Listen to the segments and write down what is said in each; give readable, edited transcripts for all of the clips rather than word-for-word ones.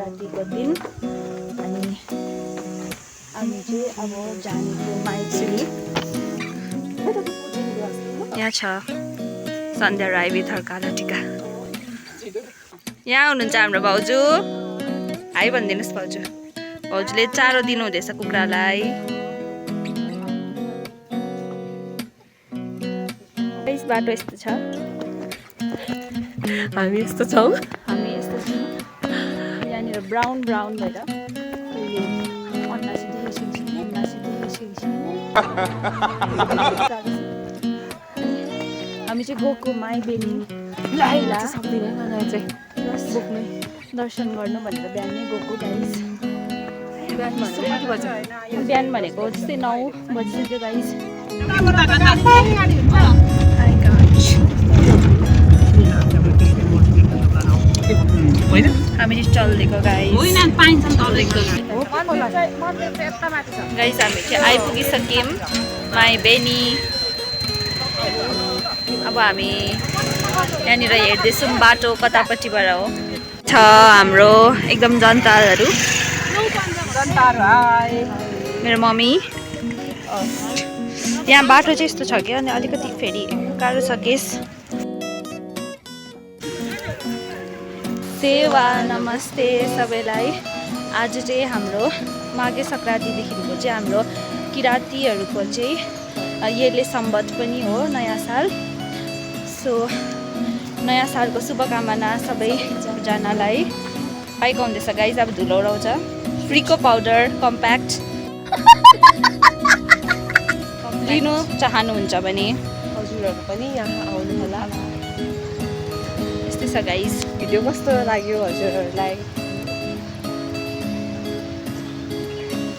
सङ्क्रान्तिको दिन अनि हामी चाहिँ अब जानेको माइक्सिली यहाँ छ सन्ध्या राई विथ हर कालो टिका। यहाँ हुनुहुन्छ हाम्रो भाउजू, हाई भनिदिनुहोस् भाउजू। भाउजूले चारो दिनुहुँदैछ कुखुरालाई। बाटो यस्तो छ, हामी यस्तो छौँ। यहाँनिर ब्राउन भएर हामी चाहिँ गएको माई बेनी दर्शन गर्नु भनेर बिहानै गएको गाइस। बिहान भनेको त्यस्तै 9 बजिसक्यो गाइस। हामी चाहिँ चल्देको गाइस। गाइस हामी चाहिँ आइपुगिसक्यौँ माई बेनी। अब हामी यहाँनिर हेर्दैछौँ बाटो कतापट्टिबाट हो छ हाम्रो एकदम जनताहरू। मेरो मम्मी यहाँ बाटो चाहिँ यस्तो छ कि अनि अलिकति फेरि गाह्रो छ केस। सेवा नमस्ते सबैलाई। आज चाहिँ हाम्रो माघे सङ्क्रान्तिदेखिको चाहिँ हाम्रो किराँतीहरूको चाहिँ यसले सम्बत पनि हो, नयाँ साल। सो नयाँ सालको शुभकामना सबैजनालाई। पाइको हुँदैछ गाइज, अब धुलो उडाउँछ। फ्रीको पाउडर कम्प्याक्ट लिनु चाहनुहुन्छ भने हजुरहरू पनि यहाँ आउनु होला। यस्तै छ गाइज। भिडियो कस्तो लाग्यो हजुरहरूलाई?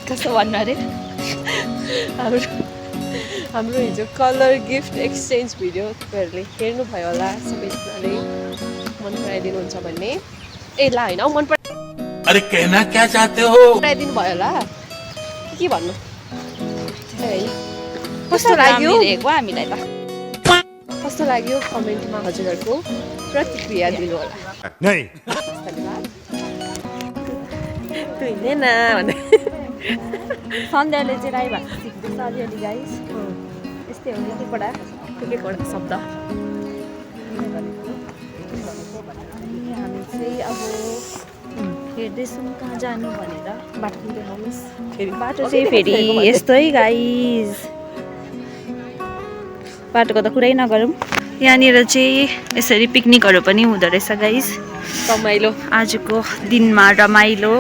कस्तो भन्नु अरे? हाम्रो हिजो कलर गिफ्ट एक्सचेन्ज भिडियो तपाईँहरूले हेर्नुभयो होला। सबैजनाले मन पराइदिनुहुन्छ भन्ने। ए ला होइन मन अरे कहना क्या चाहते हो? पराइदिनु भयो होला के भन्नु है। कस्तो लाग्यो हामीलाई त? कस्तो लाग्यो कमेन्टमा हजुरहरूको प्रतिक्रिया दिनु होला। सन्ध्याले चाहिँ राई भाषा सिक्दैछ अलिअलि गाइस। यस्तै हो एक एकवटा शब्द। हामी चाहिँ अब हेर्दैछौँ कहाँ जानु भनेर। बाटो देखाउनुहोस्। बाटो चाहिँ फेरि यस्तै गाइस। बाटोको त कुरै नगरौँ। यहाँनिर चाहिँ यसरी पिकनिकहरू पनि हुँदो रहेछ गाइस। रमाइलो आजको दिनमा रमाइलो।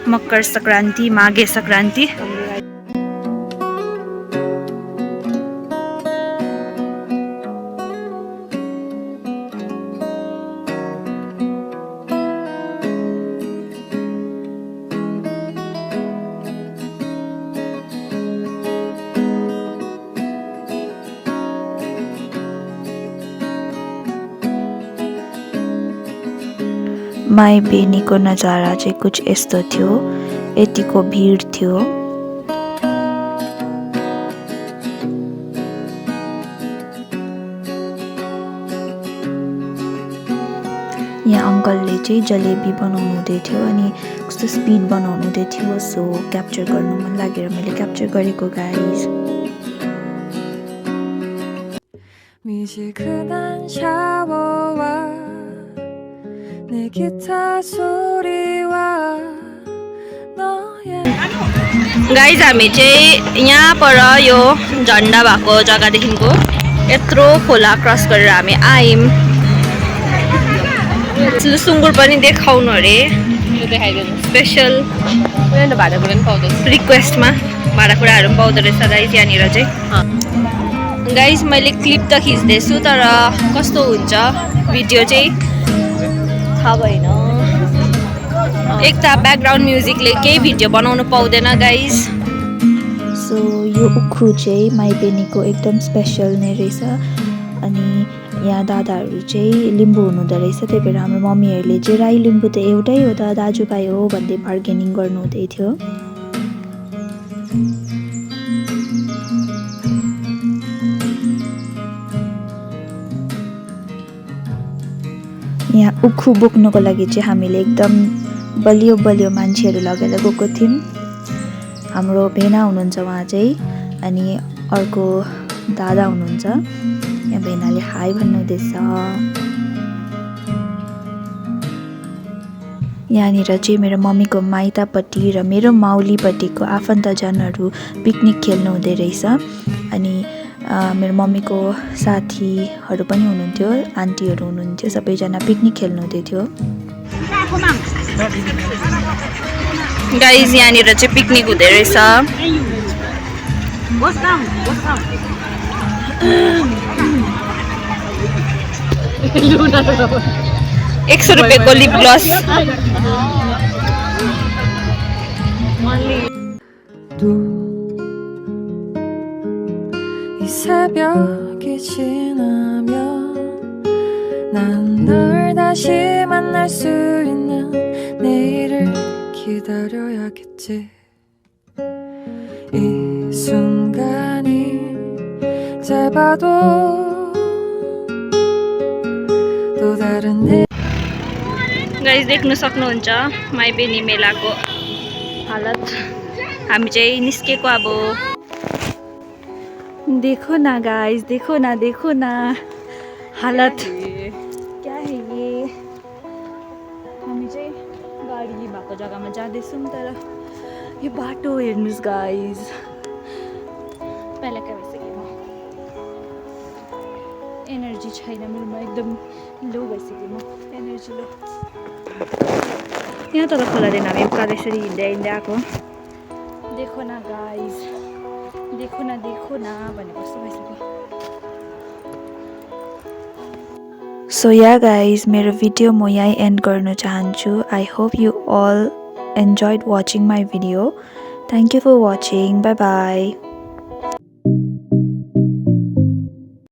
मकर सङ्क्रान्ति, माघे सङ्क्रान्ति। माई बेनीको नजारा चाहिँ कुछ यस्तो थियो। यतिको भिड थियो। यहाँ अङ्कलले चाहिँ जलेबी बनाउनु हुँदै थियो अनि कस्तो स्पिड बनाउनु हुँदै थियो। सो क्याप्चर गर्नु मन लागेर मैले क्याप्चर गरेको गाइस। गाइज हामी चाहिँ यहाँ पर यो झन्डा भएको जग्गादेखिको यत्रो खोला क्रस गरेर हामी आयौँ। सुँगुर पनि देखाउनु अरे स्पेसल रिक्वेस्टमा। भाँडाकुँडाहरू पनि पाउँदो रहेछ गाइज यहाँनिर चाहिँ। गाइज मैले क्लिप त खिच्दैछु तर कस्तो हुन्छ भिडियो चाहिँ थाहा भएन। एक त ब्याकग्राउन्ड म्युजिकले केही भिडियो बनाउनु पाउँदैन गाइज। सो यो उखु चाहिँ माई बेनीको एकदम स्पेसल नै रहेछ। अनि यहाँ दादाहरू चाहिँ लिम्बू हुनुहुँदो रहेछ। त्यही भएर हाम्रो मम्मीहरूले चाहिँ राई लिम्बू त एउटै हो त दाजुभाइ हो भन्दै बार्गेनिङ गर्नुहुँदै थियो। यहाँ उखु बोक्नुको लागि चाहिँ हामीले एकदम बलियो बलियो मान्छेहरू लगेर गएको थियौँ। हाम्रो भेना हुनुहुन्छ उहाँ चाहिँ, अनि अर्को दादा हुनुहुन्छ। यहाँ भेनाले हाई भन्नुहुँदैछ। यहाँनिर चाहिँ मेरो मम्मीको माइतापट्टि र मेरो माउलीपट्टिको आफन्तजनहरू पिकनिक खेल्नु हुँदै रहेछ। अनि मेरो मम्मीको साथीहरू पनि हुनुहुन्थ्यो, आन्टीहरू हुनुहुन्थ्यो, सबैजना पिकनिक खेल्नु हुँदै थियो। गाइज यहाँनिर चाहिँ पिकनिक हुँदै रहेछ। 100 रुपियाँको लिप ग्लस। 이 새벽이 지나면 난 널 다시 만날 수 있는 내일을 기다려야겠지. 이 순간이 짧아도 또 다른 गाइज देख्न सक्नुहुन्छ माइबेनी मेलाको हालत। हामी चाहिँ निस्केको अब। देखो ना गाइज, देखो ना हालत क्या है ये। हामी चाहिँ गाडी भएको जग्गामा जाँदैछौँ, तर यो बाटो हेर्नुहोस् गाइज। पहिला क्या भइसक्यो, म एनर्जी छैन मेरोमा, एकदम लो भइसक्यो म एनर्जी लो। यहाँ तल खोलादैन, हामी उकालो यसरी हिँड्दै आएको। देखो न गाइज, देखो न भने कस्तो भइसक्यो। सो या गाइज, मेरो भिडियो म यहीँ एन्ड गर्न चाहन्छु। I hope you all enjoyed watching my video. Thank you for watching. Bye bye.